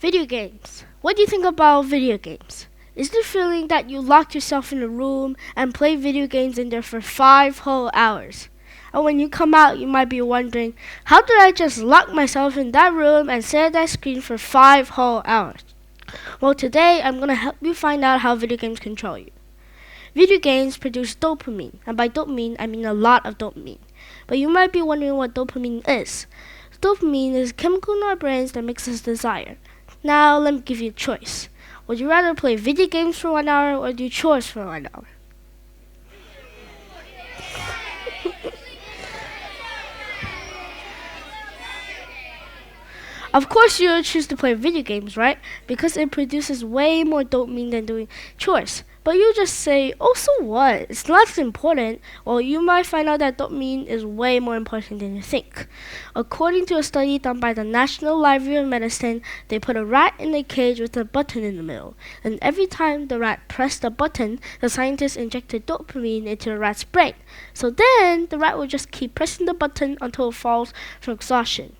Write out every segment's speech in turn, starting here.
Video games. What do you think about video games? Is the feeling that you locked yourself in a room and play video games in there for 5 whole hours? And when you come out, you might be wondering, how did I just lock myself in that room and stare at that screen for 5 whole hours? Well, today I'm going to help you find out how video games control you. Video games produce dopamine, and by dopamine, I mean a lot of dopamine. But you might be wondering what dopamine is. Dopamine is a chemical in our brains that makes us desire. Now, let me give you a choice. Would you rather play video games for 1 hour or do chores for 1 hour? Of course, you would choose to play video games, right? Because it produces way more dopamine than doing chores. But you just say, oh, so what? It's not as important. Well, you might find out that dopamine is way more important than you think. According to a study done by the National Library of Medicine, they put a rat in a cage with a button in the middle. And every time the rat pressed the button, the scientists injected dopamine into the rat's brain. So then, the rat would just keep pressing the button until it falls from exhaustion.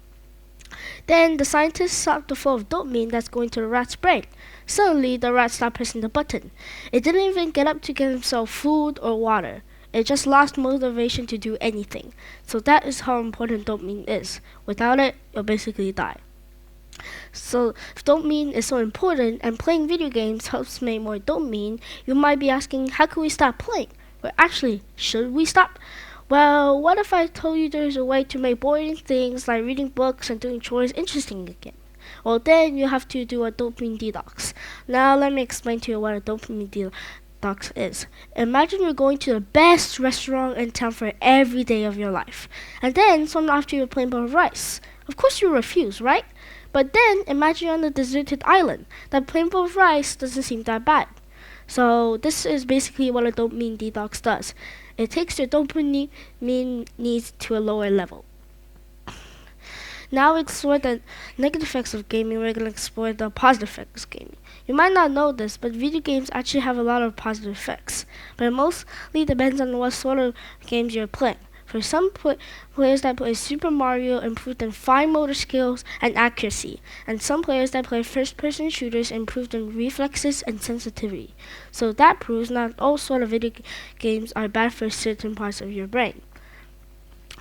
Then the scientists stopped the flow of dopamine that's going to the rat's brain. Suddenly, the rat stopped pressing the button. It didn't even get up to get himself food or water. It just lost motivation to do anything. So that is how important dopamine is. Without it, you'll basically die. So if dopamine is so important and playing video games helps make more dopamine, you might be asking, how can we stop playing? Well, actually, should we stop? Well, what if I told you there's a way to make boring things like reading books and doing chores interesting again? Well, then you have to do a dopamine detox. Now let me explain to you what a dopamine detox is. Imagine you're going to the best restaurant in town for every day of your life. And then soon after you're plain bowl of rice. Of course you refuse, right? But then imagine you're on a deserted island. That plain bowl of rice doesn't seem that bad. So this is basically what a dopamine detox does. It takes your dopamine needs to a lower level. Now we explore the negative effects of gaming. We're going to explore the positive effects of gaming. You might not know this, but video games actually have a lot of positive effects. But it mostly depends on what sort of games you're playing. For some players that play Super Mario improved in fine motor skills and accuracy, and some players that play first-person shooters improved in reflexes and sensitivity. So that proves not all sort of video games are bad for certain parts of your brain.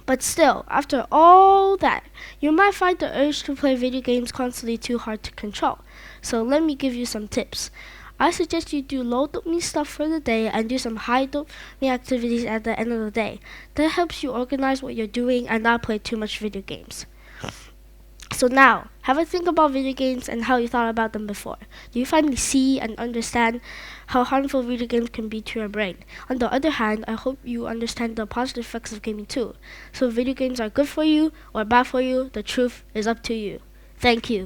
But still, after all that, you might find the urge to play video games constantly too hard to control. So let me give you some tips. I suggest you do low dopamine stuff for the day and do some high dopamine activities at the end of the day. That helps you organize what you're doing and not play too much video games. So now, have a think about video games and how you thought about them before. Do you finally see and understand how harmful video games can be to your brain? On the other hand, I hope you understand the positive effects of gaming too. So if video games are good for you or bad for you, the truth is up to you. Thank you.